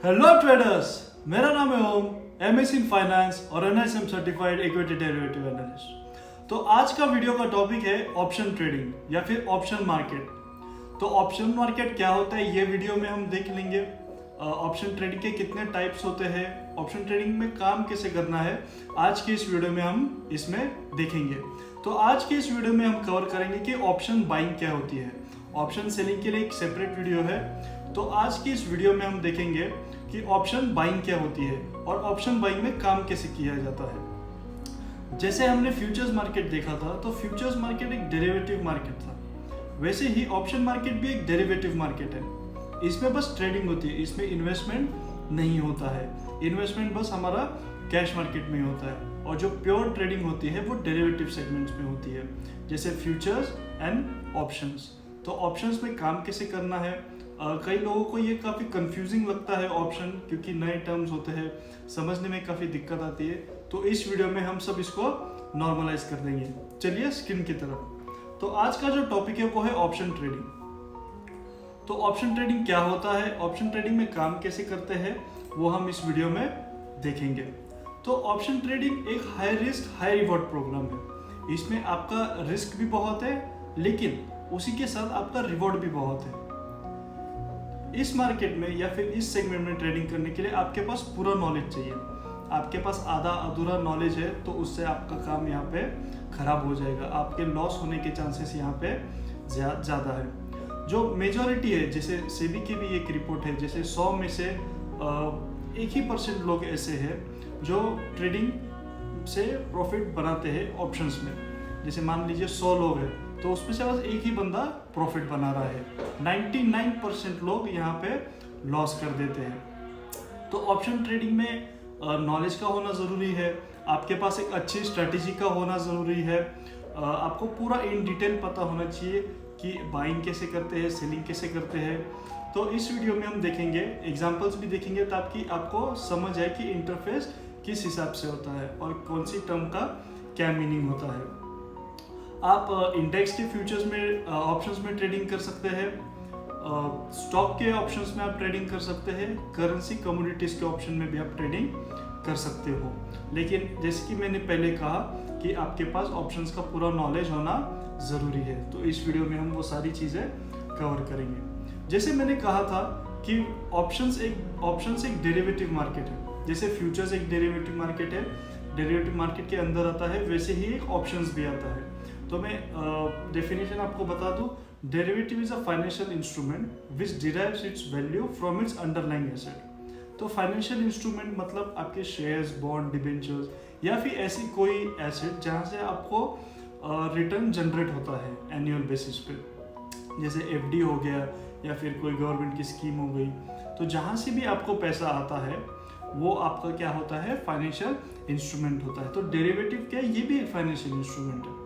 Hello traders, मेरा नाम है ओम, एमएससी इन फाइनेंस और NSM certified equity derivative analyst. तो आज का वीडियो का टॉपिक है ऑप्शन ट्रेडिंग या फिर ऑप्शन मार्केट। तो ऑप्शन मार्केट क्या होता है ये वीडियो में हम देख लेंगे। ऑप्शन ट्रेडिंग के कितने टाइप्स होते हैं, ऑप्शन ट्रेडिंग में काम कैसे करना है, आज के इस वीडियो में हम इसमें देखेंगे। तो आज के इस वीडियो में हम कवर करेंगे कि ऑप्शन बाइंग क्या होती है। ऑप्शन सेलिंग के लिए एक सेपरेट वीडियो है। तो आज की इस वीडियो में हम देखेंगे कि ऑप्शन बाइंग क्या होती है और ऑप्शन बाइंग में काम कैसे किया जाता है। जैसे हमने फ्यूचर्स मार्केट देखा था, तो फ्यूचर्स मार्केट एक डेरिवेटिव मार्केट था, वैसे ही ऑप्शन मार्केट भी एक डेरिवेटिव मार्केट है। इसमें बस ट्रेडिंग होती है, इसमें इन्वेस्टमेंट नहीं होता है। इन्वेस्टमेंट बस हमारा कैश मार्केट में होता है और जो प्योर ट्रेडिंग होती है वो डेरिवेटिव सेगमेंट्स में होती है, जैसे फ्यूचर्स एंड ऑप्शंस। तो ऑप्शंस में काम कैसे करना है, कई लोगों को ये काफ़ी कंफ्यूजिंग लगता है ऑप्शन, क्योंकि नए टर्म्स होते हैं, समझने में काफ़ी दिक्कत आती है। तो इस वीडियो में हम सब इसको नॉर्मलाइज कर देंगे। चलिए स्क्रीन की तरफ। तो आज का जो टॉपिक है वो है ऑप्शन ट्रेडिंग। तो ऑप्शन ट्रेडिंग क्या होता है, ऑप्शन ट्रेडिंग में काम कैसे करते हैं, वो हम इस वीडियो में देखेंगे। तो ऑप्शन ट्रेडिंग एक high risk high reward program है। इसमें आपका रिस्क भी बहुत है, लेकिन उसी के साथ आपका रिवॉर्ड भी बहुत है। इस मार्केट में या फिर इस सेगमेंट में ट्रेडिंग करने के लिए आपके पास पूरा नॉलेज चाहिए। आपके पास आधा अधूरा नॉलेज है तो उससे आपका काम यहाँ पे खराब हो जाएगा, आपके लॉस होने के चांसेस यहाँ पे ज़्यादा है। जो मेजॉरिटी है, जैसे सेबी की भी एक रिपोर्ट है, जैसे 100 में से 1% लोग ऐसे हैं जो ट्रेडिंग से प्रॉफिट बनाते हैं ऑप्शंस में। जैसे मान लीजिए 100 लोग हैं तो उसमें से बस एक ही बंदा प्रॉफिट बना रहा है, 99% लोग यहाँ पे लॉस कर देते हैं। तो ऑप्शन ट्रेडिंग में नॉलेज का होना ज़रूरी है, आपके पास एक अच्छी स्ट्रेटेजी का होना ज़रूरी है, आपको पूरा इन डिटेल पता होना चाहिए कि बाइंग कैसे करते हैं, सेलिंग कैसे करते हैं। तो इस वीडियो में हम देखेंगे, एग्जाम्पल्स भी देखेंगे ताकि आपको समझ आए कि इंटरफेस किस हिसाब से होता है और कौन सी टर्म का क्या मीनिंग होता है। आप इंडेक्स के फ्यूचर्स में ऑप्शंस में ट्रेडिंग कर सकते हैं, स्टॉक के ऑप्शंस में आप ट्रेडिंग कर सकते हैं, करेंसी कमोडिटीज के ऑप्शन में भी आप ट्रेडिंग कर सकते हो। लेकिन जैसे कि मैंने पहले कहा कि आपके पास ऑप्शंस का पूरा नॉलेज होना ज़रूरी है। तो इस वीडियो में हम वो सारी चीज़ें कवर करेंगे। जैसे मैंने कहा था कि ऑप्शंस एक डेरिवेटिव मार्केट है, जैसे फ्यूचर्स एक डेरिवेटिव मार्केट है, डेरिवेटिव मार्केट के अंदर आता है, वैसे ही एक ऑप्शंस भी आता है। तो मैं डेफिनेशन आपको बता दूं, derivative is a financial instrument which derives it's value from its underlying asset. तो फाइनेंशियल इंस्ट्रूमेंट मतलब आपके शेयर्स, बॉन्ड, डिबेंचर्स या फिर ऐसी कोई एसेट जहां से आपको रिटर्न जनरेट होता है एनुअल बेसिस पे, जैसे एफडी हो गया या फिर कोई गवर्नमेंट की स्कीम हो गई। तो जहां से भी आपको पैसा आता है वो आपका क्या होता है, फाइनेंशियल इंस्ट्रूमेंट होता है। तो डेरिवेटिव क्या है, ये भी एक फाइनेंशियल इंस्ट्रूमेंट है,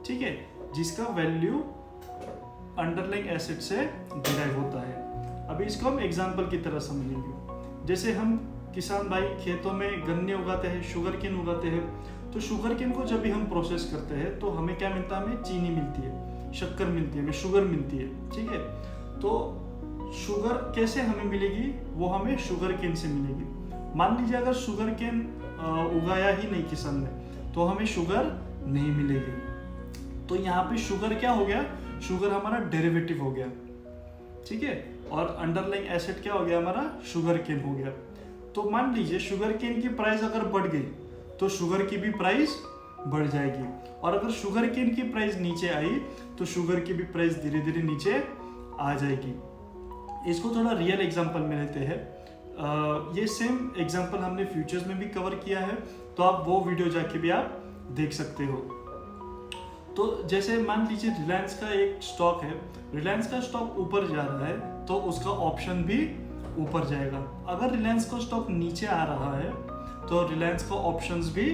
ठीक है, जिसका वैल्यू अंडरलाइंग एसेट से डिराइव होता है। अभी इसको हम एग्जांपल की तरह समझेंगे। जैसे हम किसान भाई खेतों में गन्ने उगाते हैं, शुगर केन उगाते हैं, तो शुगर केन को जब भी हम प्रोसेस करते हैं तो हमें क्या मिलता है, हमें चीनी मिलती है, शक्कर मिलती है, हमें शुगर मिलती है, ठीक है। तो शुगर कैसे हमें मिलेगी, वो हमें शुगर केन से मिलेगी। मान लीजिए अगर शुगर केन उगाया ही नहीं किसान ने तो हमें शुगर नहीं मिलेगी। तो यहाँ पे शुगर क्या हो गया, शुगर हमारा डेरिवेटिव हो गया, ठीक है, और अंडरलाइंग एसेट क्या हो गया, हमारा शुगर केन हो गया। तो मान लीजिए शुगर केन की प्राइस अगर बढ़ गई तो शुगर की भी प्राइस बढ़ जाएगी, और अगर शुगर केन की प्राइस नीचे आई तो शुगर की भी प्राइस धीरे धीरे नीचे आ जाएगी। इसको थोड़ा रियल एग्जांपल में लेते हैं। ये सेम एग्जांपल हमने फ्यूचर्स में भी कवर किया है, तो आप वो वीडियो जाके भी आप देख सकते हो। तो जैसे मान लीजिए रिलायंस का एक स्टॉक है, रिलायंस का स्टॉक ऊपर जा रहा है तो उसका ऑप्शन भी ऊपर जाएगा। अगर रिलायंस का स्टॉक नीचे आ रहा है तो रिलायंस का ऑप्शंस भी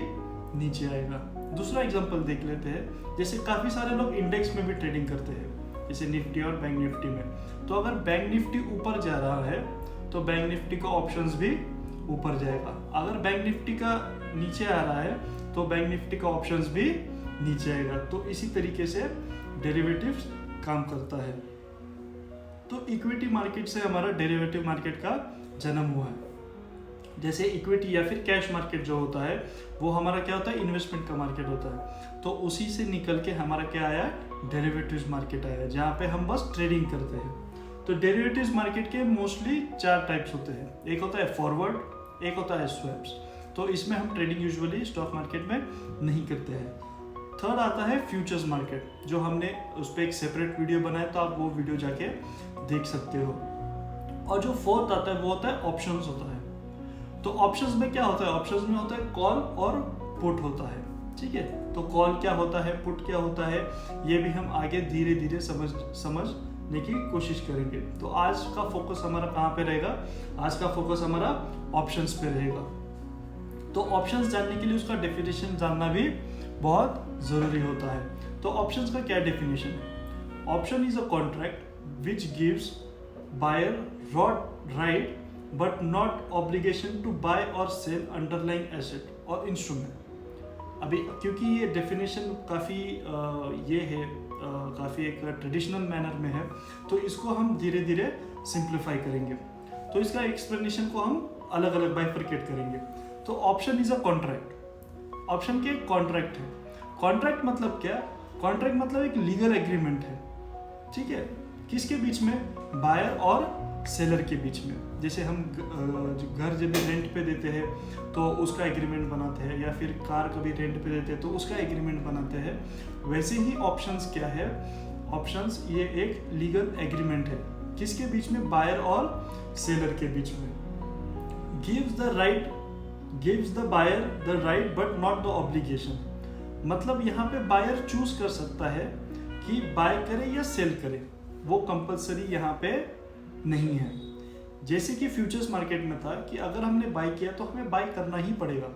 नीचे आएगा। दूसरा एग्जांपल देख लेते हैं। जैसे काफ़ी सारे लोग इंडेक्स में भी ट्रेडिंग करते हैं, जैसे निफ्टी और बैंक निफ्टी में। तो अगर बैंक निफ्टी ऊपर जा रहा है तो बैंक निफ्टी का ऑप्शंस भी ऊपर जाएगा। अगर बैंक निफ्टी का नीचे आ रहा है तो बैंक निफ्टी का ऑप्शंस भी नीचे आएगा। तो इसी तरीके से डेरिवेटिव्स काम करता है। तो इक्विटी मार्केट से हमारा डेरिवेटिव मार्केट का जन्म हुआ है। जैसे इक्विटी या फिर कैश मार्केट जो होता है वो हमारा क्या होता है, इन्वेस्टमेंट का मार्केट होता है। तो उसी से निकल के हमारा क्या आया, डेरिवेटिव्स मार्केट आया, जहाँ पे हम बस ट्रेडिंग करते हैं। तो डेरिवेटिव्स मार्केट के मोस्टली 4 टाइप्स होते हैं। एक होता है फॉरवर्ड, एक होता है स्वैप्स। तो इसमें हम ट्रेडिंग यूजुअली स्टॉक मार्केट में नहीं करते हैं। थर्ड आता है फ्यूचर्स मार्केट, जो हमने उस पर एक सेपरेट वीडियो बनाया, तो आप वो वीडियो जाके देख सकते हो। और जो फोर्थ आता है वो होता है ऑप्शंस होता है। तो ऑप्शंस में क्या होता है, ऑप्शंस में होता है कॉल और पुट होता है, ठीक है। तो कॉल क्या होता है, पुट क्या होता है, ये भी हम आगे धीरे धीरे समझने की कोशिश करेंगे। तो आज का फोकस हमारा कहाँ पे रहेगा, आज का फोकस हमारा ऑप्शंस पे रहेगा। तो ऑप्शंस जानने के लिए उसका डेफिनेशन जानना भी बहुत जरूरी होता है। तो ऑप्शंस का क्या डेफिनेशन है, option is a contract which gives buyer right but not obligation to buy और सेल अंडरलाइंग एसेट और इंस्ट्रूमेंट। अभी क्योंकि ये डेफिनेशन काफ़ी ये है, काफ़ी एक ट्रेडिशनल मैनर में है, तो इसको हम धीरे धीरे सिंप्लीफाई करेंगे। तो इसका एक्सप्लेनेशन को हम अलग अलग बाइफरकेट करेंगे। तो option is a contract, option के कॉन्ट्रैक्ट है। कॉन्ट्रैक्ट मतलब क्या, कॉन्ट्रैक्ट मतलब एक लीगल एग्रीमेंट है, ठीक है। किसके बीच में, बायर और सेलर के बीच में। जैसे हम घर जब भी रेंट पे देते हैं तो उसका एग्रीमेंट बनाते हैं, या फिर कार कभी रेंट पे देते हैं तो उसका एग्रीमेंट बनाते हैं। वैसे ही ऑप्शंस क्या है, ऑप्शंस ये एक लीगल एग्रीमेंट है, किसके बीच में, बायर और सेलर के बीच में। Gives the buyer the right but not the obligation. मतलब यहाँ पे बायर चूज कर सकता है कि बाय करे या सेल करे, वो कंपलसरी यहाँ पे नहीं है। जैसे कि फ्यूचर्स मार्केट में था कि अगर हमने बाय किया तो हमें बाय करना ही पड़ेगा,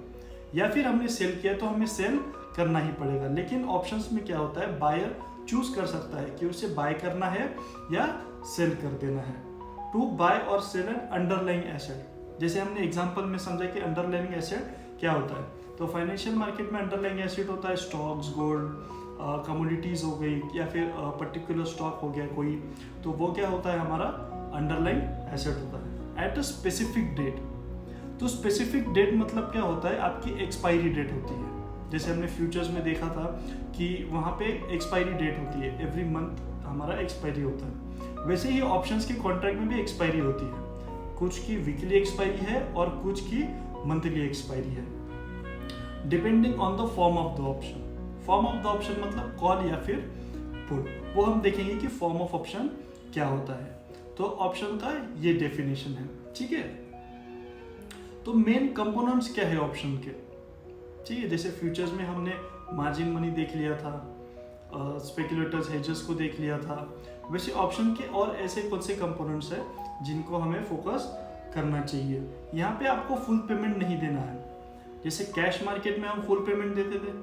या फिर हमने सेल किया तो हमें सेल करना ही पड़ेगा। लेकिन ऑप्शंस में क्या होता है, बायर चूज कर सकता है कि उसे बाय करना है या सेल कर देना है। टू बाय और सेल एन अंडरलाइंग एसेट। जैसे हमने एग्जांपल में समझा कि अंडरलाइंग एसेट क्या होता है, तो फाइनेंशियल मार्केट में अंडरलाइंग एसेट होता है स्टॉक्स, गोल्ड, कमोडिटीज हो गई, या फिर पर्टिकुलर स्टॉक हो गया कोई, तो वो क्या होता है, हमारा अंडरलाइंग एसेट होता है एट अ स्पेसिफिक डेट। तो स्पेसिफिक डेट मतलब क्या होता है, आपकी एक्सपायरी डेट होती है। जैसे हमने फ्यूचर्स में देखा था कि वहाँ पे एक्सपायरी डेट होती है, एवरी मंथ हमारा एक्सपायरी होता है। वैसे ही ऑप्शंस के कॉन्ट्रैक्ट में भी एक्सपायरी होती है, कुछ की वीकली एक्सपायरी है और कुछ की मंथली एक्सपायरी है, depending on the form of the option. Form of the option मतलब कॉल या फिर पुट, वो हम देखेंगे कि फॉर्म ऑफ ऑप्शन क्या होता है। तो ऑप्शन का ये डेफिनेशन है, ठीक है। तो मेन कंपोनेंट्स क्या है ऑप्शन के, ठीक है। जैसे फ्यूचर्स में हमने मार्जिन मनी देख लिया था, स्पेकुलेटर्स हेजेस को देख लिया था, वैसे ऑप्शन के और ऐसे कौन से कंपोनेंट्स है जिनको हमें फोकस करना चाहिए। यहाँ पे आपको फुल पेमेंट नहीं देना है। जैसे कैश मार्केट में हम फुल पेमेंट देते थे,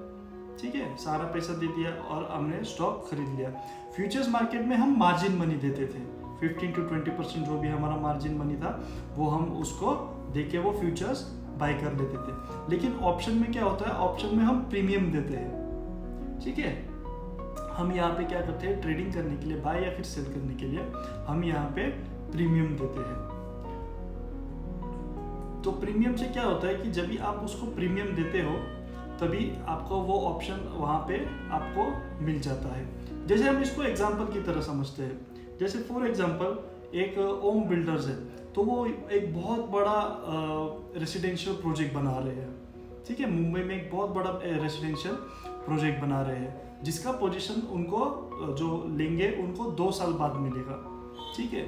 ठीक है, सारा पैसा दे दिया और हमने स्टॉक खरीद लिया। फ्यूचर्स मार्केट में हम मार्जिन मनी देते थे, 15 to 20% जो भी हमारा मार्जिन मनी था वो हम उसको देके वो फ्यूचर्स बाय कर लेते थे। लेकिन ऑप्शन में क्या होता है, ऑप्शन में हम प्रीमियम देते हैं, ठीक है। हम यहाँ पे क्या करते हैं, ट्रेडिंग करने के लिए, बाय या फिर सेल करने के लिए हम यहाँ पे प्रीमियम देते हैं। तो प्रीमियम से क्या होता है कि जब भी आप उसको प्रीमियम देते हो तभी आपको वो ऑप्शन वहाँ पे आपको मिल जाता है। जैसे हम इसको एग्जांपल की तरह समझते हैं, जैसे फॉर एग्जांपल एक ओम बिल्डर्स है, तो वो एक बहुत बड़ा रेसिडेंशियल प्रोजेक्ट बना रहे हैं, ठीक है। मुंबई में एक बहुत बड़ा रेसिडेंशियल प्रोजेक्ट बना रहे हैं, जिसका पोजीशन उनको जो लेंगे उनको 2 साल बाद मिलेगा, ठीक है।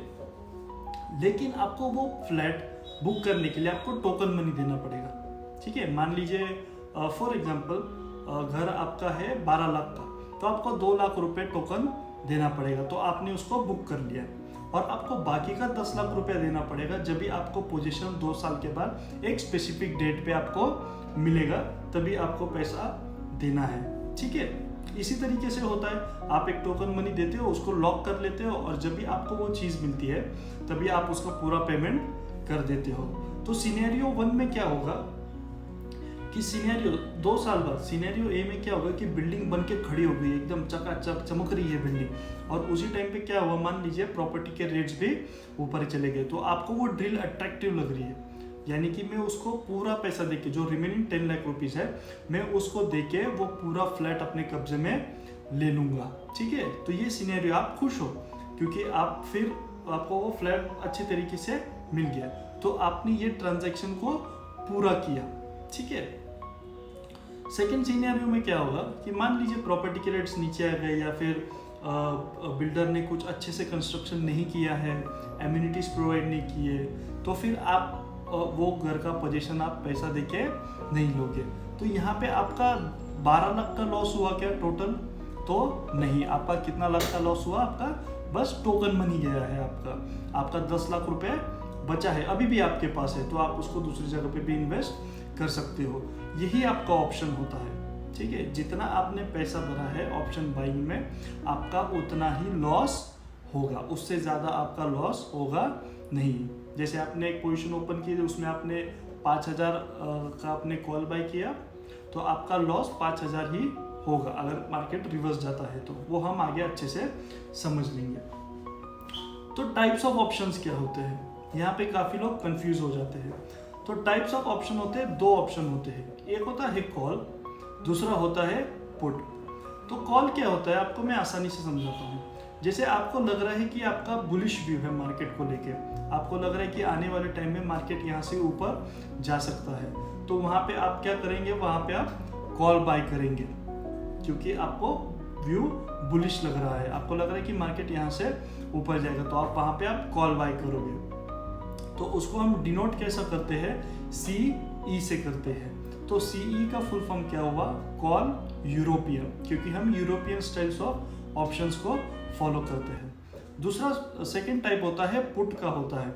लेकिन आपको वो फ्लैट बुक करने के लिए आपको टोकन मनी देना पड़ेगा, ठीक है। मान लीजिए फॉर एग्जांपल घर आपका है 12 लाख का, तो आपको 2 लाख रुपए टोकन देना पड़ेगा। तो आपने उसको बुक कर लिया और आपको बाकी का 10 लाख रुपया देना पड़ेगा जब भी आपको पोजीशन 2 साल के बाद एक स्पेसिफिक डेट पे आपको मिलेगा, तभी आपको पैसा देना है, ठीक है। इसी तरीके से होता है, आप एक टोकन मनी देते हो, उसको लॉक कर लेते हो और जब भी आपको वो चीज़ मिलती है तभी आप उसका पूरा पेमेंट कर देते हो। तो सिनेरियो 1 में क्या होगा कि सिनेरियो 2 साल बाद सिनेरियो ए में क्या होगा कि बिल्डिंग बन के खड़ी हो गई, एकदम चकाचक चमक रही है बिल्डिंग, और उसी टाइम पे क्या हुआ, मान लीजिए प्रॉपर्टी के रेट्स भी ऊपर चले गए, तो आपको वो डील अट्रैक्टिव लग रही है, यानी कि मैं उसको पूरा पैसा देके, जो रिमेनिंग 10 लाख रुपीस है, मैं उसको देके वो पूरा फ्लैट अपने कब्जे में ले लूंगा। ठीक है, तो ये सिनेरियो, आप खुश हो क्योंकि आप फिर आपको वो फ्लैट अच्छे तरीके से मिल गया, तो आपने ये ट्रांजैक्शन को पूरा किया। ठीक है, सेकेंड सिनेरियो में क्या होगा कि मान लीजिए प्रॉपर्टी के रेट्स नीचे आ गए, या फिर बिल्डर ने कुछ अच्छे से कंस्ट्रक्शन नहीं किया है, एम्यूनिटीज प्रोवाइड नहीं किए, तो फिर आप वो घर का पोजीशन आप पैसा देके नहीं लोगे। तो यहाँ पे आपका 12 लाख का लॉस हुआ क्या टोटल? तो नहीं, आपका कितना लाख का लॉस हुआ? आपका बस टोकन मनी गया है, आपका 10 लाख रुपए बचा है, अभी भी आपके पास है, तो आप उसको दूसरी जगह पे भी इन्वेस्ट कर सकते हो। यही आपका ऑप्शन होता है। ठीक है, जितना आपने पैसा भरा है ऑप्शन बाइंग में, आपका उतना ही लॉस होगा, उससे ज़्यादा आपका लॉस होगा नहीं। जैसे आपने एक पोजीशन ओपन की, उसमें आपने 5000 का आपने कॉल बाय किया, तो आपका लॉस 5000 ही होगा अगर मार्केट रिवर्स जाता है, तो वो हम आगे अच्छे से समझ लेंगे। तो टाइप्स ऑफ ऑप्शंस क्या होते हैं, यहाँ पे काफ़ी लोग कंफ्यूज हो जाते हैं। तो टाइप्स ऑफ ऑप्शन होते हैं, 2 ऑप्शन होते हैं, एक होता है कॉल, दूसरा होता है पुट। तो कॉल क्या होता है, आपको मैं आसानी से समझाता हूँ। जैसे आपको लग रहा है कि आपका बुलिश व्यू है मार्केट को लेके, आपको लग रहा है कि आने वाले टाइम में मार्केट यहाँ से ऊपर जा सकता है, तो वहाँ पे आप क्या करेंगे, वहाँ पे आप कॉल बाय करेंगे, क्योंकि आपको व्यू बुलिश लग रहा है, आपको लग रहा है कि मार्केट यहाँ से ऊपर जाएगा, तो आप वहाँ पे आप कॉल बाय करोगे। तो उसको हम डिनोट कैसा करते हैं, CE से करते हैं। तो CE का फुल फॉर्म क्या हुआ, कॉल यूरोपियन, क्योंकि हम यूरोपियन स्टाइल्स ऑफ ऑप्शंस को फॉलो करते हैं। दूसरा सेकंड टाइप होता है पुट का होता है।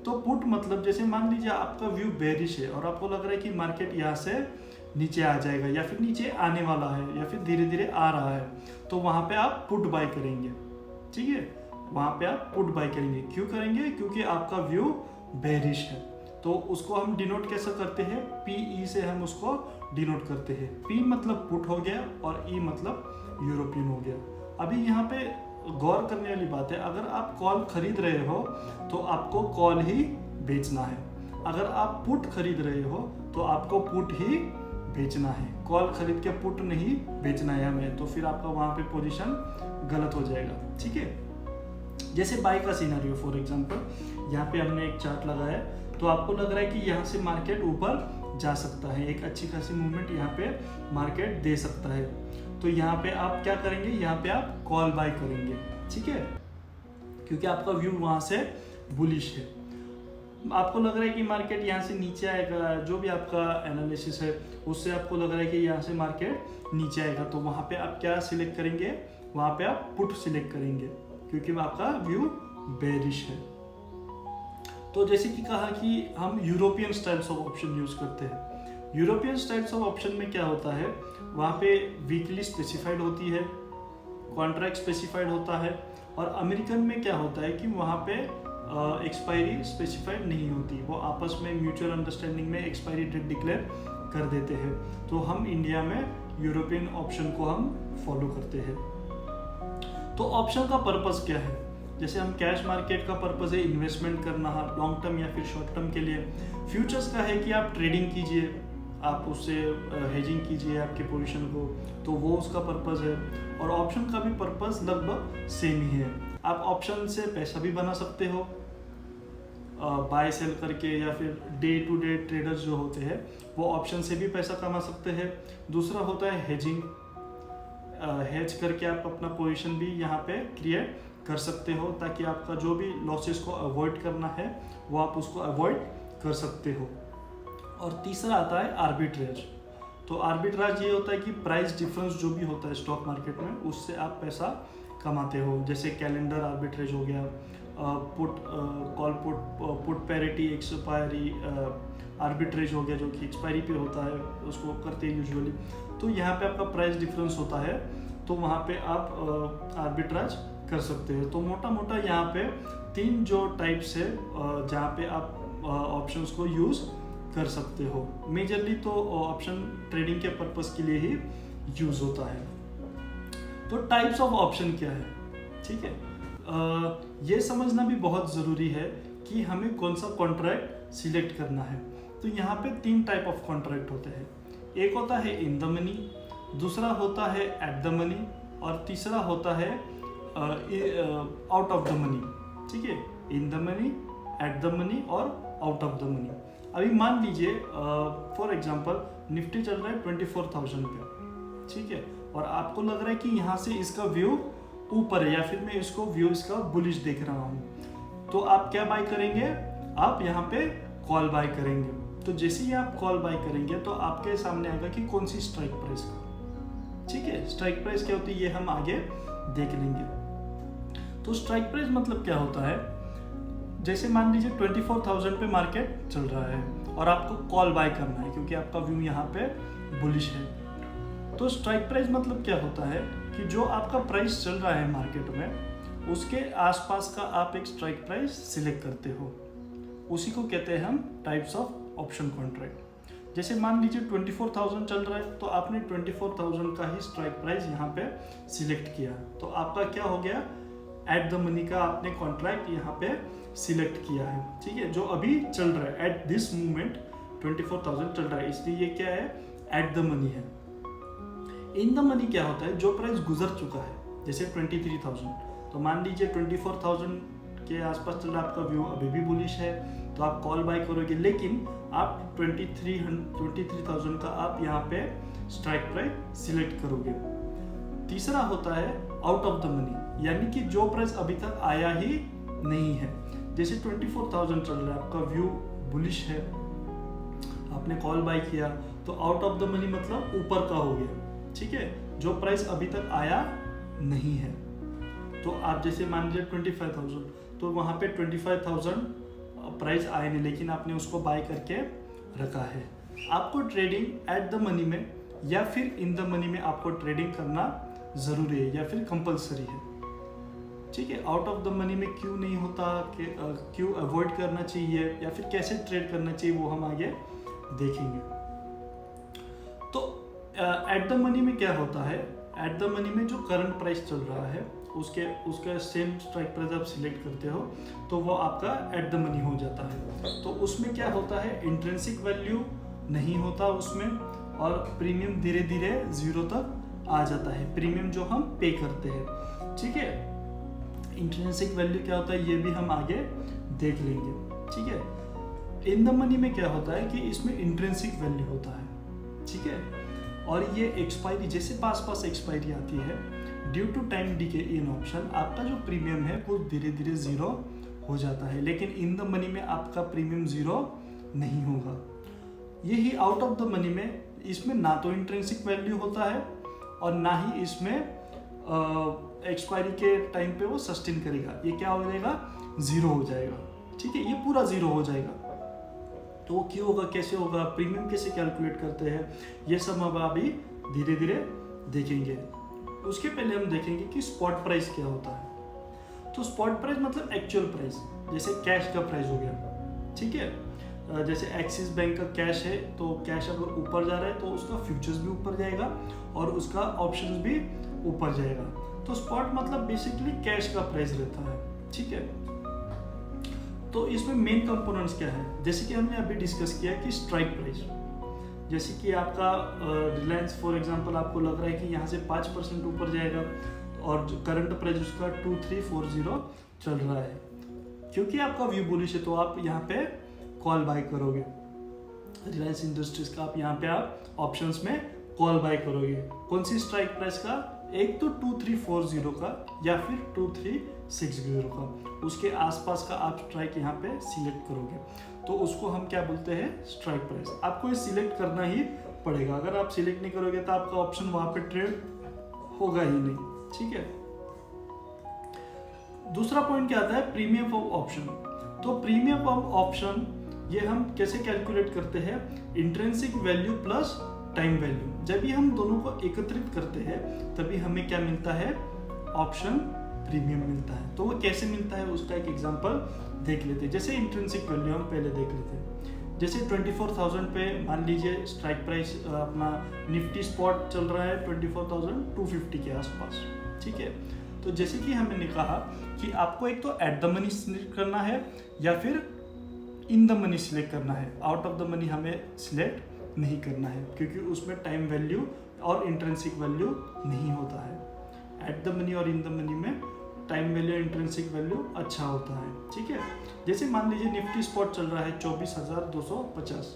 तो पुट मतलब जैसे मान लीजिए आपका व्यू बेरिश है और आपको लग रहा है कि मार्केट यहाँ से नीचे आ जाएगा, या फिर नीचे आने वाला है, या फिर धीरे धीरे आ रहा है, तो वहाँ पे आप पुट बाय करेंगे। ठीक है, वहाँ पे आप पुट बाय करेंगे। क्यों करेंगे? क्योंकि आपका व्यू बेरिश है। तो उसको हम डिनोट कैसा करते हैं, PE से हम उसको डिनोट करते हैं। P मतलब पुट हो गया और E मतलब यूरोपियन हो गया। अभी यहाँ पे गौर करने वाली बात है, अगर आप कॉल खरीद रहे हो तो आपको कॉल ही बेचना है, अगर आप पुट खरीद रहे हो तो आपको पुट ही बेचना है, कॉल खरीद के पुट नहीं बेचना है हमें, तो फिर आपका वहाँ पे पोजीशन गलत हो जाएगा। ठीक है, जैसे बाय का सिनेरियो फॉर एग्जांपल, यहाँ पे हमने एक चार्ट लगाया है, तो आपको लग रहा है कि यहाँ से मार्केट ऊपर जा सकता है, एक अच्छी खासी मूवमेंट यहाँ पे मार्केट दे सकता है, तो यहाँ पे आप क्या करेंगे, यहाँ पे आप कॉल बाय करेंगे। ठीक है, क्योंकि आपका व्यू वहाँ से बुलिश है। आपको लग रहा है कि मार्केट यहाँ से नीचे आएगा, जो भी आपका एनालिसिस है उससे आपको लग रहा है कि यहाँ से मार्केट नीचे आएगा, तो वहाँ पे आप क्या सिलेक्ट करेंगे, वहाँ पे आप पुट सिलेक्ट करेंगे, क्योंकि आपका व्यू बेरिश है। तो जैसे कि कहा कि हम European styles of option use करते हैं। यूरोपियन स्टाइल्स ऑफ ऑप्शन में क्या होता है, वहाँ पे वीकली स्पेसिफाइड होती है, कॉन्ट्रैक्ट स्पेसिफाइड होता है, और अमेरिकन में क्या होता है कि वहाँ पे एक्सपायरी स्पेसिफाइड नहीं होती, वो आपस में म्यूचुअल अंडरस्टैंडिंग में एक्सपायरी डेट डिक्लेयर कर देते हैं। तो हम इंडिया में यूरोपियन ऑप्शन को हम फॉलो करते हैं। तो ऑप्शन का पर्पस क्या है, जैसे हम कैश मार्केट का पर्पस है इन्वेस्टमेंट करना लॉन्ग टर्म या फिर शॉर्ट टर्म के लिए, फ्यूचर्स का है कि आप ट्रेडिंग कीजिए, आप उससे हेजिंग कीजिए आपके पोजीशन को, तो वो उसका पर्पस है। और ऑप्शन का भी पर्पस लगभग सेम ही है। आप ऑप्शन से पैसा भी बना सकते हो बाय सेल करके, या फिर डे टू डे ट्रेडर्स जो होते हैं वो ऑप्शन से भी पैसा कमा सकते हैं। दूसरा होता है हेजिंग, हेज करके आप अपना पोजीशन भी यहाँ पे क्रिएट कर सकते हो, ताकि आपका जो भी लॉसेस को अवॉइड करना है वो आप उसको अवॉइड कर सकते हो। और तीसरा आता है आर्बिट्रेज। तो आर्बिट्राज ये होता है कि प्राइस डिफरेंस जो भी होता है स्टॉक मार्केट में, उससे आप पैसा कमाते हो। जैसे कैलेंडर आर्बिट्रेज हो गया, put call put parity expiry arbitrage हो गया, जो कि एक्सपायरी पे होता है, उसको करते हैं यूजुअली। तो यहाँ पे आपका प्राइस डिफरेंस होता है, तो वहाँ पे आप आर्बिट्राज कर सकते हो। तो मोटा मोटा यहाँ पे 3 जो टाइप्स है जहाँ पे आप ऑप्शंस को यूज़ कर सकते हो। मेजरली तो ऑप्शन ट्रेडिंग के पर्पस के लिए ही यूज होता है। तो टाइप्स ऑफ ऑप्शन क्या है, ठीक है, ये समझना भी बहुत ज़रूरी है कि हमें कौन सा कॉन्ट्रैक्ट सिलेक्ट करना है। तो यहाँ पे 3 टाइप ऑफ कॉन्ट्रैक्ट होते हैं। एक होता है इन द मनी, दूसरा होता है एट द मनी, और तीसरा होता है आउट ऑफ द मनी, ठीक है, in the money, at the money और आउट ऑफ द मनी। अभी मान लीजिए फॉर एग्जांपल निफ्टी चल रहा है 24,000 पे, ठीक है, और आपको लग रहा है कि यहाँ से इसका व्यू ऊपर है, या फिर मैं इसको व्यू इसका बुलिश देख रहा हूँ, तो आप क्या बाय करेंगे, आप यहाँ पे कॉल बाय करेंगे। तो जैसे ही आप कॉल बाय करेंगे तो आपके सामने आएगा कि कौन सी स्ट्राइक प्राइस का, ठीक है, स्ट्राइक प्राइस क्या होती है ये हम आगे देख लेंगे। तो स्ट्राइक प्राइस मतलब क्या होता है, जैसे मान लीजिए 24,000 पे मार्केट चल रहा है और आपको कॉल बाय करना है क्योंकि आपका व्यू यहाँ पे बुलिश है। तो स्ट्राइक प्राइस मतलब क्या होता है कि जो आपका प्राइस चल रहा है मार्केट में उसके आसपास का आप एक स्ट्राइक प्राइस सिलेक्ट करते हो, उसी को कहते हैं हम टाइप्स ऑफ ऑप्शन कॉन्ट्रैक्ट। जैसे मान लीजिए 24,000 चल रहा है तो आपने 24,000 का ही स्ट्राइक प्राइस यहाँ पे सिलेक्ट किया, तो आपका क्या हो गया, एट द मनी का आपने कॉन्ट्रैक्ट यहाँ पे सिलेक्ट किया है, ठीक है, जो अभी चल रहा है एट दिस मोमेंट 24,000 चल रहा है, इसलिए ये क्या है, एट द मनी है। इन द मनी क्या होता है, जो प्राइस गुजर चुका है, जैसे 23,000, तो मान लीजिए 24,000 के आसपास चल रहा है, आपका व्यू अभी भी बुलिश है तो आप कॉल बाय करोगे, लेकिन आप 23,000 का आप यहाँ पे स्ट्राइक प्राइस सिलेक्ट करोगे। तीसरा होता है आउट ऑफ द मनी, यानी कि जो प्राइस अभी तक आया ही नहीं है, जैसे 24,000 चल रहा है, आपका व्यू बुलिश है, आपने कॉल बाय किया, तो आउट ऑफ द मनी मतलब ऊपर का हो गया, ठीक है, जो प्राइस अभी तक आया नहीं है। तो आप जैसे मान लीजिए 25,000, तो वहाँ पे 25,000 प्राइस आए नहीं, लेकिन आपने उसको बाय करके रखा है। आपको ट्रेडिंग एट द मनी में या फिर इन द मनी में आपको ट्रेडिंग करना ज़रूरी है या फिर कंपलसरी है, ठीक है। आउट ऑफ द मनी में क्यों नहीं होता, क्यों अवॉइड करना चाहिए या फिर कैसे ट्रेड करना चाहिए, वो हम आगे देखेंगे। तो एट द मनी में क्या होता है, एट द मनी में जो करंट प्राइस चल रहा है उसका सेम स्ट्राइक प्राइस आप सिलेक्ट करते हो तो वो आपका एट द मनी हो जाता है। तो उसमें क्या होता है, इंट्रिंसिक वैल्यू नहीं होता उसमें, और प्रीमियम धीरे धीरे 0 तक आ जाता है, प्रीमियम जो हम पे करते हैं, ठीक है। इंट्रिंसिक वैल्यू क्या होता है ये भी हम आगे देख लेंगे, ठीक है। इन द मनी में क्या होता है कि इसमें इंट्रिंसिक वैल्यू होता है, ठीक है, और ये एक्सपायरी जैसे पास एक्सपायरी आती है, due to time decay in option आपका जो प्रीमियम है वो धीरे धीरे 0 हो जाता है, लेकिन इन द मनी में आपका प्रीमियम 0 नहीं होगा। यही आउट ऑफ द मनी में इसमें ना तो इंट्रिंसिक वैल्यू होता है और ना ही इसमें एक्सपायरी के टाइम पे वो सस्टेन करेगा, ये क्या हो जाएगा, 0 हो जाएगा, ठीक है, ये पूरा 0 हो जाएगा। तो वो क्यों होगा, कैसे होगा, प्रीमियम कैसे कैलकुलेट करते हैं, ये सब हम अभी धीरे धीरे देखेंगे। उसके पहले हम देखेंगे कि स्पॉट प्राइस क्या होता है। तो स्पॉट प्राइस मतलब एक्चुअल प्राइस, जैसे कैश का प्राइस हो गया, ठीक है, जैसे एक्सिस बैंक का कैश है तो कैश अगर ऊपर जा रहा है तो उसका फ्यूचर्स भी ऊपर जाएगा और उसका ऑप्शंस भी ऊपर जाएगा। तो स्पॉट मतलब बेसिकली कैश का प्राइस रहता है, ठीक है। तो इसमें मेन कंपोनेंट्स क्या है, जैसे कि हमने अभी डिस्कस किया कि स्ट्राइक प्राइस, जैसे कि आपका रिलायंस फॉर एग्जांपल आपको लग रहा है कि यहाँ से 5% ऊपर जाएगा और करंट प्राइस उसका 2340 चल रहा है, क्योंकि आपका व्यू बुलिश है तो आप यहाँ पे कॉल बाय करोगे, रिलायंस इंडस्ट्रीज का आप यहाँ पे आप ऑप्शंस में कॉल बाय करोगे। कौन सी स्ट्राइक प्राइस का, एक तो 2340 का या फिर 2360 का, उसके आसपास का आप स्ट्राइक यहाँ पे सिलेक्ट करोगे, तो उसको हम क्या बोलते हैं, स्ट्राइक प्राइस। आपको ये सिलेक्ट करना ही पड़ेगा, अगर आप सिलेक्ट नहीं करोगे तो आपका ऑप्शन वहां पे ट्रेड होगा ही नहीं, ठीक है। दूसरा पॉइंट क्या आता है, प्रीमियम ऑफ ऑप्शन। तो प्रीमियम ऑफ ऑप्शन ये हम कैसे कैलकुलेट करते हैं, intrinsic value plus time value, जब भी हम दोनों को एकत्रित करते हैं तभी हमें क्या मिलता है, ऑप्शन प्रीमियम मिलता है। तो वो कैसे मिलता है उसका एक एग्जांपल देख लेते हैं। जैसे इंट्रिंसिक वैल्यू हम पहले देख लेते हैं, जैसे 24,000 पे मान लीजिए स्ट्राइक प्राइस अपना निफ्टी स्पॉट चल रहा है 24,250 के आसपास, ठीक है। तो जैसे कि हमने कहा कि आपको एक तो एट द मनी सिलेक्ट करना है या फिर इन द मनी सिलेक्ट करना है। आउट ऑफ द मनी हमें सिलेक्ट नहीं करना है क्योंकि उसमें टाइम वैल्यू और इंट्रिंसिक वैल्यू नहीं होता है। एट द मनी और इन द मनी में टाइम वैल्यू इंट्रिंसिक वैल्यू अच्छा होता है, ठीक है। जैसे मान लीजिए निफ्टी स्पॉट चल रहा है 24,250,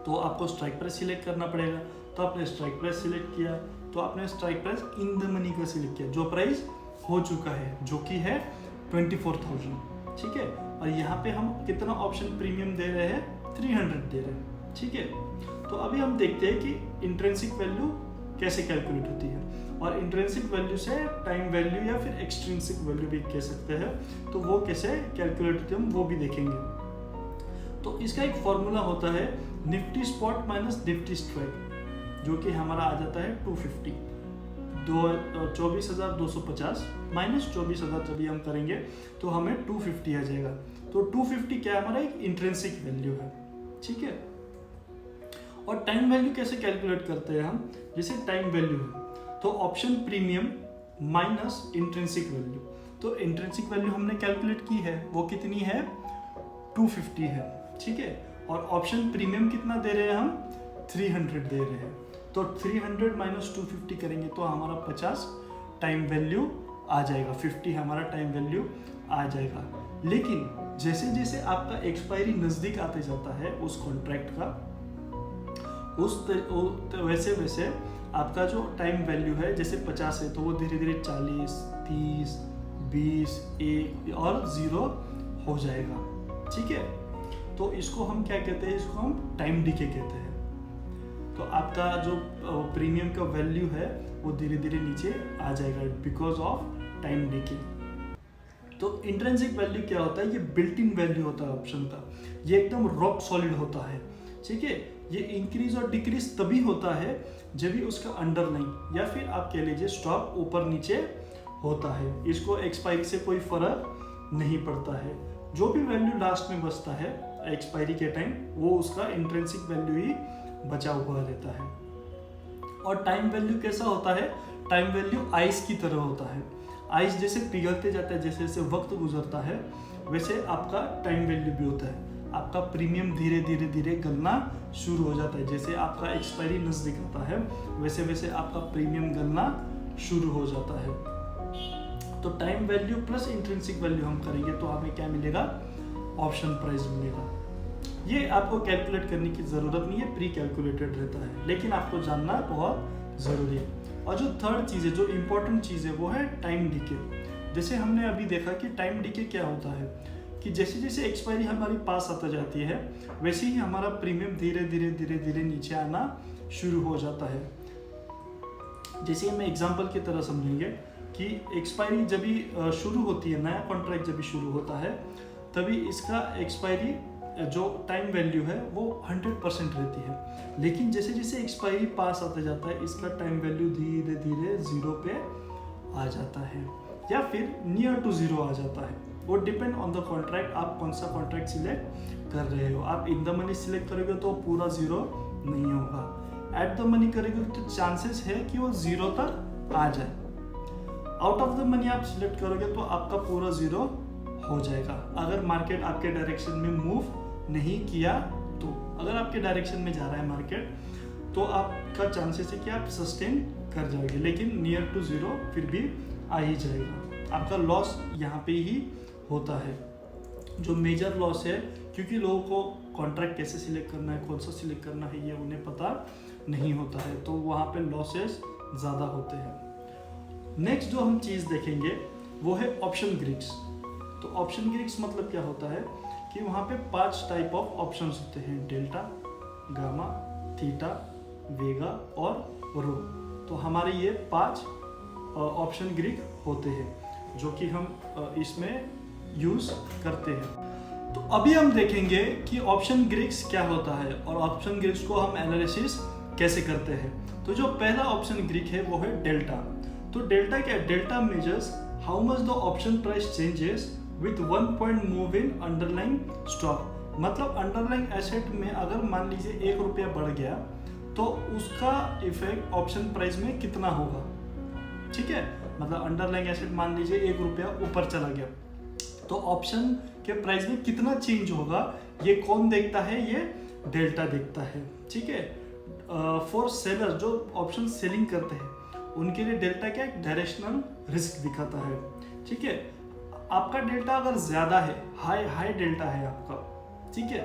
तो आपको स्ट्राइक प्राइस सिलेक्ट करना पड़ेगा। तो आपने स्ट्राइक प्राइस सिलेक्ट किया, तो आपने strike price in the money का सिलेक्ट किया जो प्राइस हो चुका है, जो कि है 24,000, ठीक है। और यहाँ पे हम कितना ऑप्शन प्रीमियम दे रहे हैं, 300 दे रहे हैं, ठीक है। तो अभी हम देखते हैं कि इंट्रिंसिक वैल्यू कैसे कैलकुलेट होती है, और इंट्रिंसिक वैल्यू से टाइम वैल्यू या फिर एक्सट्रिंसिक वैल्यू भी कह सकते हैं, तो वो कैसे कैलकुलेट होती है हम वो भी देखेंगे। तो इसका एक फॉर्मूला होता है Nifty spot minus Nifty strike, जो कि हमारा आ जाता है 250, 24,250 माइनस 24,000 जब हम करेंगे तो हमें 250 आ जाएगा। तो 250 क्या हमारा एक इंट्रिंसिक वैल्यू है, ठीक है। और टाइम वैल्यू कैसे कैलकुलेट करते हैं हम, जैसे टाइम वैल्यू है तो option premium minus intrinsic value. तो इंट्रिंसिक वैल्यू हमने कैलकुलेट की है, वो कितनी है, 250 है, ठीक है। और ऑप्शन प्रीमियम कितना दे रहे हैं हम, 300 दे रहे हैं। तो 300 माइनस 250 करेंगे तो हमारा 50 टाइम वैल्यू आ जाएगा, 50 हमारा टाइम वैल्यू आ जाएगा। लेकिन जैसे जैसे आपका एक्सपायरी नज़दीक आते जाता है उस कॉन्ट्रैक्ट का, वैसे वैसे आपका जो टाइम वैल्यू है, जैसे 50 है तो वो धीरे धीरे 40, 30, 20, 1 और 0 हो जाएगा, ठीक है। तो इसको हम क्या कहते हैं, इसको हम टाइम डीके कहते हैं। तो आपका जो प्रीमियम का वैल्यू है वो धीरे धीरे नीचे आ जाएगा बिकॉज ऑफ टाइम डीके। तो इंट्रिंसिक वैल्यू क्या होता है, ये बिल्ट इन वैल्यू होता है ऑप्शन का, ये एकदम रॉक सॉलिड होता है, ठीक है। ये इंक्रीज और डिक्रीज तभी होता है जब भी उसका अंडरलाइन या फिर आप कह लीजिए स्टॉक ऊपर नीचे होता है। इसको एक्सपायरी से कोई फर्क नहीं पड़ता है, जो भी वैल्यू लास्ट में बचता है एक्सपायरी के टाइम वो उसका इंट्रिंसिक वैल्यू ही बचा हुआ रहता है। और टाइम वैल्यू कैसा होता है, टाइम वैल्यू आइस की तरह होता है। आइस जैसे पिघलते जाता है, जैसे जैसे वक्त गुजरता है वैसे आपका टाइम वैल्यू भी होता है। आपका प्रीमियम धीरे धीरे धीरे गलना शुरू हो जाता है, जैसे आपका एक्सपायरी नजदीक आता है वैसे वैसे आपका प्रीमियम गलना शुरू हो जाता है। तो time value plus intrinsic value हम करेंगे तो हमें क्या मिलेगा, ऑप्शन प्राइस मिलेगा। ये आपको कैलकुलेट करने की ज़रूरत नहीं है, प्री कैलकुलेटेड रहता है, लेकिन आपको जानना बहुत ज़रूरी है। और जो थर्ड चीज़ है, जो इम्पोर्टेंट चीज़ है वो है टाइम डीके। जैसे हमने अभी देखा कि टाइम डीके क्या होता है कि जैसे जैसे एक्सपायरी हमारी पास आता जाती है वैसे ही हमारा प्रीमियम धीरे धीरे धीरे धीरे नीचे आना शुरू हो जाता है। जैसे हम एग्जांपल की तरह समझेंगे कि एक्सपायरी जब भी शुरू होती है, नया कॉन्ट्रैक्ट जब भी शुरू होता है तभी इसका एक्सपायरी जो टाइम वैल्यू है वो 100% रहती है। लेकिन जैसे जैसे एक्सपायरी पास आता जाता है इसका टाइम वैल्यू धीरे धीरे 0 पे आ जाता है या फिर नियर टू 0 आ जाता है। वो डिपेंड ऑन द कॉन्ट्रैक्ट, आप कौन सा कॉन्ट्रैक्ट सिलेक्ट कर रहे हो। आप इन द मनी सिलेक्ट करोगे तो पूरा 0 नहीं होगा, एट द मनी करोगे तो चांसेस है कि वो 0 तक आ जाए। आउट ऑफ द मनी आप सिलेक्ट करोगे तो आपका पूरा 0 हो जाएगा, अगर मार्केट आपके डायरेक्शन में मूव नहीं किया तो। अगर आपके डायरेक्शन में जा रहा है मार्केट तो आपका चांसेस है कि आप सस्टेन कर जाओगे, लेकिन नियर टू 0 फिर भी आ ही जाएगा। आपका लॉस यहाँ पे ही होता है, जो मेजर लॉस है, क्योंकि लोगों को कॉन्ट्रैक्ट कैसे सिलेक्ट करना है, कौन सा सिलेक्ट करना है ये उन्हें पता नहीं होता है, तो वहाँ पे लॉसेस ज़्यादा होते हैं। नेक्स्ट जो हम चीज़ देखेंगे वो है ऑप्शन ग्रिड्स। तो ऑप्शन ग्रिड्स मतलब क्या होता है कि वहाँ पे 5 टाइप ऑफ ऑप्शंस होते हैं, डेल्टा, गामा, थीटा, वेगा और रो। तो हमारे ये 5 ऑप्शन ग्रिड होते हैं जो कि हम इसमें यूज करते हैं। तो अभी हम देखेंगे कि ऑप्शन ग्रिड्स क्या होता है और ऑप्शन ग्रिड्स को हम एनालिसिस कैसे करते हैं। तो जो पहला ऑप्शन ग्रिड है वो है डेल्टा। तो डेल्टा क्या है, delta measures how much the option price changes with 1 point move in underlying stock। मतलब अंडरलाइंग एसेट में अगर मान लीजिए 1 रुपया बढ़ गया तो उसका इफेक्ट ऑप्शन प्राइस में कितना होगा, ठीक है। मतलब अंडरलाइंग एसेट मान लीजिए 1 रुपया ऊपर चला गया तो ऑप्शन के प्राइस में कितना चेंज होगा ये कौन देखता है, ये डेल्टा देखता है, ठीक है। फॉर सेलर जो ऑप्शन सेलिंग करते हैं उनके लिए डेल्टा क्या एक डायरेक्शनल रिस्क दिखाता है, ठीक है। आपका डेल्टा अगर ज्यादा है, हाई डेल्टा है आपका, ठीक है,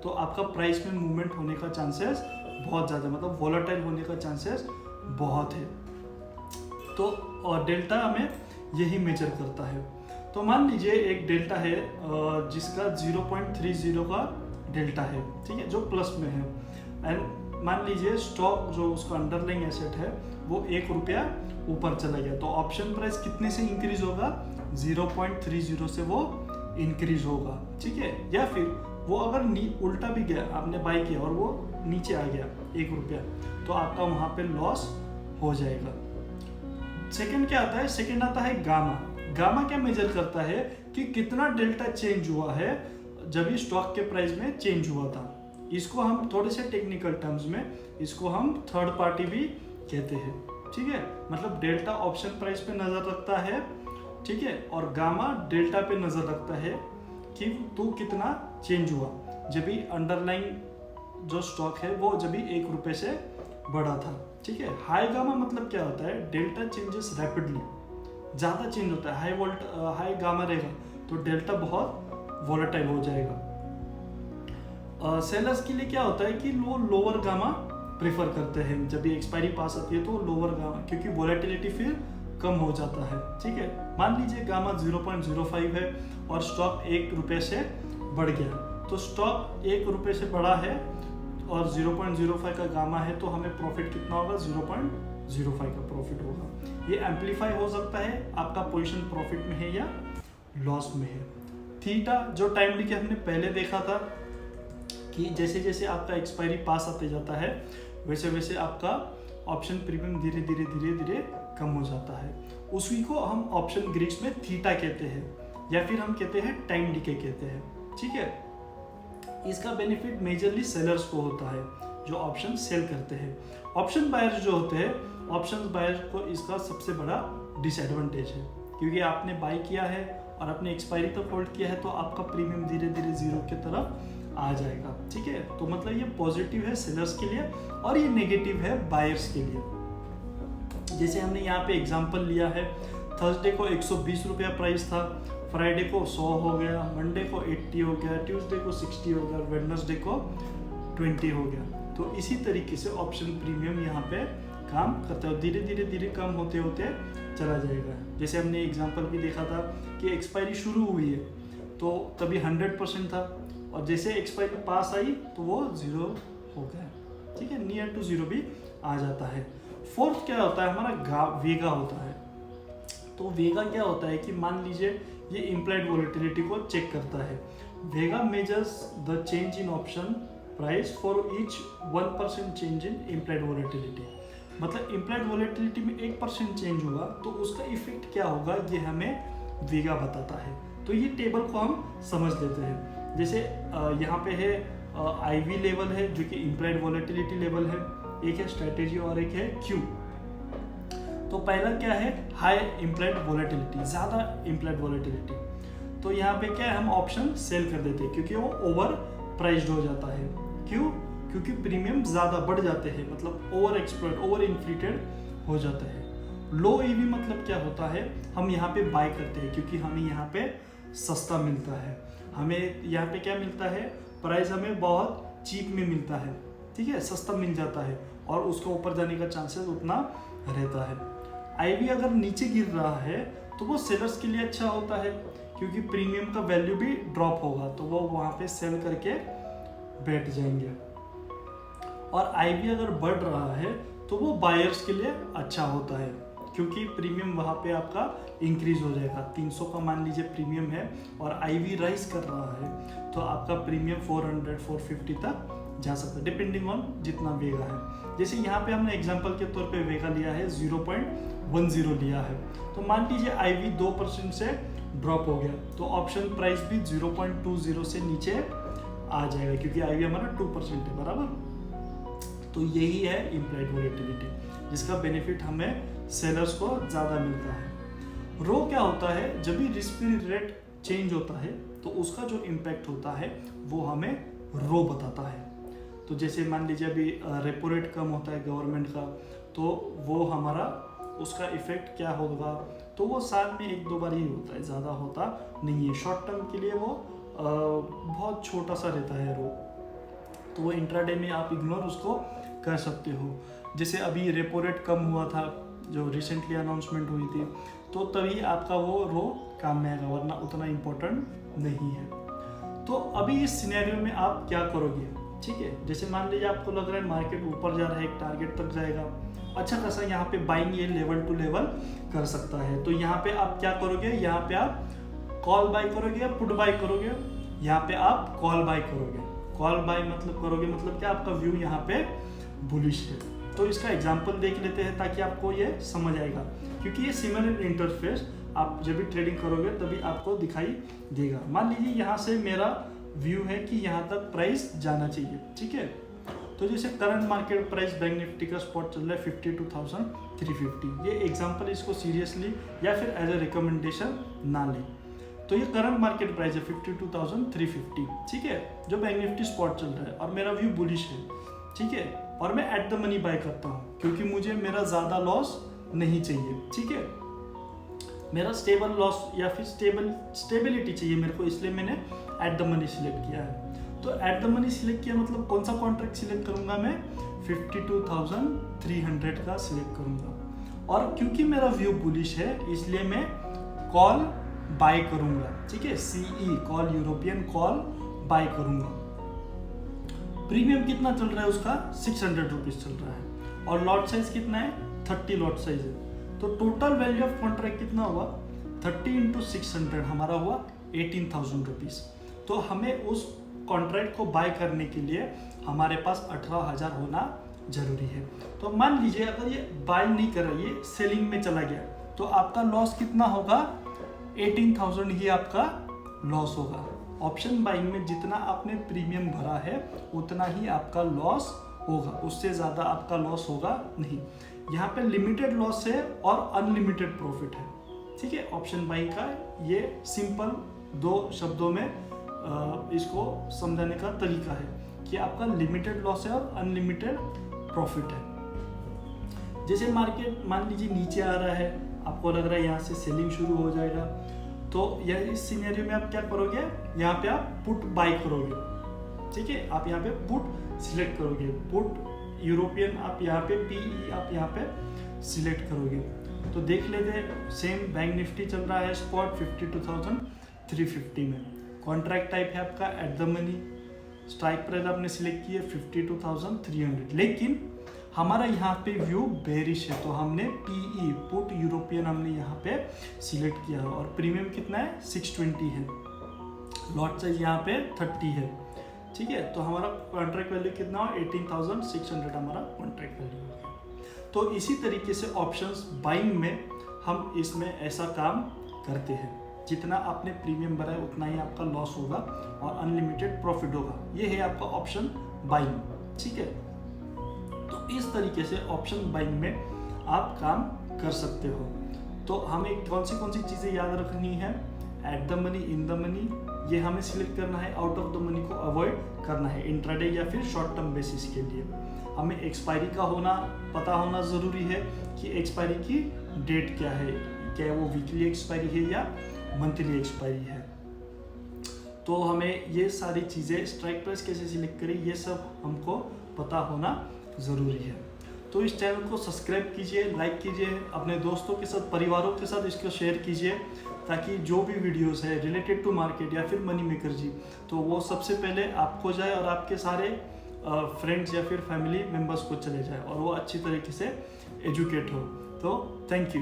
तो आपका प्राइस में मूवमेंट होने का चांसेस बहुत ज़्यादा, मतलब वोलेटाइल होने का चांसेस बहुत है। तो और डेल्टा हमें यही मेजर करता है। तो मान लीजिए एक डेल्टा है जिसका 0.30 का डेल्टा है, ठीक है, जो प्लस में है। एंड मान लीजिए स्टॉक जो उसका अंडरलाइंग एसेट है वो 1 रुपया ऊपर चला गया तो ऑप्शन प्राइस कितने से इंक्रीज होगा, 0.30 से वो इंक्रीज होगा, ठीक है। या फिर वो अगर उल्टा भी गया, आपने बाई किया और वो नीचे आ गया 1 रुपया तो आपका वहां पे लॉस हो जाएगा। सेकंड क्या आता है, सेकंड आता है गामा। गामा क्या मेजर करता है कि कितना डेल्टा चेंज हुआ है जब ये स्टॉक के प्राइस में चेंज हुआ था। इसको हम थोड़े से टेक्निकल टर्म्स में इसको हम थर्ड पार्टी भी कहते हैं, ठीक है। मतलब डेल्टा ऑप्शन प्राइस पे नजर रखता है, ठीक है, और गामा डेल्टा पे नजर रखता है कि तू कितना चेंज हुआ जब भी अंडरलाइन जो स्टॉक है वो जब भी 1 रुपये से बढ़ा था, ठीक है। हाई गामा मतलब क्या होता है, डेल्टा चेंजेस रैपिडली, ज़्यादा चेंज होता है, हाई गामा रहेगा तो डेल्टा बहुत वोलेटाइल हो जाएगा। सेलर्स के लिए क्या होता है कि वो लोअर गामा प्रेफर करते हैं, जब भी एक्सपायरी पास आती है तो लोअर गामा, क्योंकि वोलेटिलिटी फिर कम हो जाता है, ठीक है। मान लीजिए गामा 0.05 है और स्टॉक 1 रुपये से बढ़ गया तो स्टॉक 1 रुपये से बढ़ा है और 0.05 का गामा है तो हमें प्रॉफिट कितना होगा, 0.05 का प्रॉफिट होगा। ये एम्पलीफाई हो सकता है आपका पोजीशन प्रॉफिट में है या लॉस में है। थीटा जो टाइम लिखे हमने पहले देखा था कि जैसे जैसे आपका एक्सपायरी पास आते जाता है वैसे वैसे आपका ऑप्शन प्रीमियम धीरे धीरे धीरे धीरे कम हो जाता है। उसी को हम ऑप्शन ग्रीक्स में थीटा कहते हैं या फिर हम कहते हैं टाइम डिके कहते हैं, ठीक है। इसका बेनिफिट मेजरली सेलर्स को होता है जो ऑप्शन सेल करते हैं। ऑप्शन बायर्स जो होते हैं, ऑप्शन बायर्स को इसका सबसे बड़ा डिसएडवांटेज है क्योंकि आपने बाई किया है और आपने एक्सपायरी तक होल्ड किया है तो आपका प्रीमियम धीरे धीरे जीरो की तरफ आ जाएगा, ठीक है। तो मतलब ये पॉजिटिव है सेलर्स के लिए और ये नेगेटिव है बायर्स के लिए। जैसे हमने यहाँ पे एग्जांपल लिया है, थर्सडे को 120 रुपया प्राइस था, फ्राइडे को 100 हो गया, मंडे को 80 हो गया, ट्यूसडे को 60 हो गया, वेडनेसडे को 20 हो गया। तो इसी तरीके से ऑप्शन प्रीमियम यहाँ पे काम करता है, धीरे धीरे धीरे कम होते होते चला जाएगा। जैसे हमने एग्जांपल भी देखा था कि एक्सपायरी शुरू हुई है तो तभी 100% था और जैसे एक्सपायरी पास आई तो वो 0 हो गया, ठीक है, नियर टू 0 भी आ जाता है। फोर्थ क्या होता है, हमारा वेगा होता है। तो वेगा क्या होता है कि मान लीजिए ये इम्प्लाइड वोलेटिलिटी को चेक करता है। Vega measures the change in option price for each 1% change in implied volatility. मतलब इम्प्लाइड वोलेटिलिटी में 1% चेंज हुआ तो उसका इफेक्ट क्या होगा ये हमें वेगा बताता है। तो ये टेबल को हम समझ लेते हैं। जैसे यहाँ पे है आईवी लेवल है जो कि इम्प्लाइड वोलेटिलिटी लेवल है, एक है स्ट्रेटेजी और एक है क्यू। तो पहला क्या है, हाई इम्प्लाइड वोलेटिलिटी, ज़्यादा इम्प्लाइड वोलेटिलिटी। तो यहाँ पे क्या है, हम ऑप्शन सेल कर देते हैं क्योंकि वो ओवर प्राइस्ड हो जाता है। क्यों? क्योंकि प्रीमियम ज़्यादा बढ़ जाते हैं, मतलब ओवर एक्सप्लॉइट, ओवर इन्फ्लेटेड हो जाता है। लो ईवी मतलब क्या होता है, हम यहाँ पे बाय करते हैं क्योंकि हमें यहाँ पे सस्ता मिलता है। हमें यहाँ पे क्या मिलता है, प्राइस हमें बहुत चीप में मिलता है, ठीक है, सस्ता मिल जाता है और उसका ऊपर जाने का चांसेस उतना रहता है। आईवी अगर नीचे गिर रहा है तो वो सेलर्स के लिए अच्छा होता है क्योंकि प्रीमियम का वैल्यू भी ड्रॉप होगा तो वो वहाँ पे सेल करके बैठ जाएंगे। और आईवी अगर बढ़ रहा है तो वो बायर्स के लिए अच्छा होता है क्योंकि प्रीमियम वहाँ पे आपका इंक्रीज हो जाएगा। 300 का मान लीजिए प्रीमियम है और आईवी राइज कर रहा है तो आपका प्रीमियम 400-450 तक जा सकता है डिपेंडिंग ऑन जितना वेगा है। जैसे यहाँ पे हमने एग्जांपल के तौर पे वेगा लिया है 0.10 लिया है तो मान लीजिए आईवी 2% से ड्रॉप हो गया तो ऑप्शन प्राइस भी 0.20 से नीचे आ जाएगा, क्योंकि आई हमारा 2% है, बराबर। तो यही है इम्प्लाइड वोलेटिलिटी, जिसका बेनिफिट हमें सेलर्स को ज़्यादा मिलता है। रो क्या होता है, जब भी रिस्क फ्री रेट चेंज होता है तो उसका जो इम्पैक्ट होता है वो हमें रो बताता है। तो जैसे मान लीजिए अभी रेपो रेट कम होता है गवर्नमेंट का, तो वो हमारा उसका इफेक्ट क्या होगा, तो वो साल में 1-2 बार ही होता है, ज़्यादा होता नहीं है। शॉर्ट टर्म के लिए वो बहुत छोटा सा रहता है रो, तो वो इंट्राडे में आप इग्नोर उसको कर सकते हो। जैसे अभी रेपो रेट कम हुआ था, जो रिसेंटली अनाउंसमेंट हुई थी, तो तभी आपका वो रो काम में आएगा, वरना उतना इम्पोर्टेंट नहीं है। तो अभी इस सिनेरियो में आप क्या करोगे, ठीक है। जैसे मान लीजिए आपको लग रहा है मार्केट ऊपर जा रहा है, एक टारगेट तक जाएगा, अच्छा खासा यहाँ पे बाइंग ये लेवल टू लेवल कर सकता है, तो यहाँ पे आप क्या करोगे, यहाँ पे आप कॉल बाय करोगे या पुट बाय करोगे, यहाँ पे आप कॉल बाय करोगे। कॉल बाय मतलब करोगे मतलब क्या, आपका व्यू यहाँ पे बुलिश है। तो इसका एग्जांपल देख लेते हैं ताकि आपको ये समझ आएगा, क्योंकि ये सिमिलर इंटरफेस आप जब भी ट्रेडिंग करोगे तभी आपको दिखाई देगा। मान लीजिए यहाँ से मेरा व्यू है कि यहाँ तक प्राइस जाना चाहिए, ठीक है। तो जैसे current market price bank Nifty का स्पॉट चल रहा है 52,350, ये एग्जांपल, इसको सीरियसली या फिर एज ए रिकमेंडेशन ना लें। तो ये करंट मार्केट प्राइस है 52,350, ठीक है, जो बैंक निफ्टी स्पॉट चल रहा है, और मेरा व्यू बुलिश है, ठीक है, और मैं एट द मनी बाय करता हूँ क्योंकि मुझे मेरा ज़्यादा लॉस नहीं चाहिए, ठीक है। मेरा स्टेबल लॉस या फिर स्टेबिलिटी चाहिए मेरे को, इसलिए मैंने एट द मनी सिलेक्ट किया है। तो एट द मनी सिलेक्ट किया मतलब कौन सा कॉन्ट्रैक्ट सिलेक्ट करूंगा मैं, 52,300 का सिलेक्ट करूंगा, और क्योंकि मेरा व्यू बुलिश है इसलिए मैं कॉल बाय करूंगा, ठीक है, CE call, European call by करूंगा। प्रीमियम कितना चल रहा है उसका, 600 रुपीज चल रहा है, और लॉट साइज कितना है, 30 लॉट साइज है। तो टोटल वैल्यू ऑफ कॉन्ट्रैक्ट कितना हुआ, 30 × 600 हमारा हुआ 18,000 रुपीज। तो हमें उस कॉन्ट्रैक्ट को बाय करने के लिए हमारे पास 18,000 होना जरूरी है। तो मान लीजिए अगर ये बाय नहीं कर रहा, ये सेलिंग में चला गया, तो आपका लॉस कितना होगा, 18,000 ही आपका लॉस होगा। ऑप्शन बाइंग में जितना आपने प्रीमियम भरा है उतना ही आपका लॉस होगा, उससे ज़्यादा आपका लॉस होगा नहीं। यहाँ पे लिमिटेड लॉस है और अनलिमिटेड प्रॉफिट है, ठीक है। ऑप्शन बाइंग का ये सिंपल 2 शब्दों में इसको समझाने का तरीका है कि आपका लिमिटेड लॉस है और अनलिमिटेड प्रॉफिट है। जैसे मार्केट मान लीजिए नीचे आ रहा है, आपको लग रहा है यहाँ से सेलिंग शुरू हो जाएगा, तो यह इस सिनेरियो में आप क्या करोगे, यहाँ पे आप पुट बाय करोगे, ठीक है। आप यहाँ पे पुट सिलेक्ट करोगे, पुट यूरोपियन आप यहाँ पे PE आप यहाँ पे सिलेक्ट करोगे। तो देख लेते हैं, सेम बैंक निफ्टी चल रहा है स्पॉट 52,350 में, कॉन्ट्रैक्ट टाइप है आपका at the money, strike price आपने सिलेक्ट की है 52,300, लेकिन हमारा यहाँ पे व्यू बेरिश है, तो हमने PE पुट यूरोपियन हमने यहाँ पे सिलेक्ट किया है, और प्रीमियम कितना है, 620 है, लॉट साइज यहाँ पे 30 है, ठीक है। तो हमारा कॉन्ट्रैक्ट वैल्यू कितना हो, 18,600 हमारा कॉन्ट्रैक्ट वैल्यू है। तो इसी तरीके से ऑप्शंस बाइंग में हम इसमें ऐसा काम करते हैं, जितना आपने प्रीमियम भरा है उतना ही आपका लॉस होगा और अनलिमिटेड प्रॉफिट होगा। ये है आपका ऑप्शन बाइंग, ठीक है। तो इस तरीके से ऑप्शन बाइंग में आप काम कर सकते हो। तो हमें कौन सी चीज़ें याद रखनी है, at the money, in the money, ये हमें सिलेक्ट करना है, आउट ऑफ द मनी को अवॉइड करना है इंट्राडे या फिर शॉर्ट टर्म बेसिस के लिए। हमें एक्सपायरी का पता होना ज़रूरी है कि एक्सपायरी की डेट क्या है, क्या वो वीकली एक्सपायरी है या मंथली एक्सपायरी है। तो हमें ये सारी चीज़ें, स्ट्राइक प्राइस कैसे सिलेक्ट करें, ये सब हमको पता होना ज़रूरी है। तो इस चैनल को सब्सक्राइब कीजिए, लाइक कीजिए, अपने दोस्तों के साथ, परिवारों के साथ इसको शेयर कीजिए, ताकि जो भी वीडियोस है रिलेटेड टू मार्केट या फिर मनी मेकर जी, तो वो सबसे पहले आपको जाए और आपके सारे फ्रेंड्स या फिर फैमिली मेम्बर्स को चले जाए और वो अच्छी तरीके से एजुकेट हो। तो थैंक यू।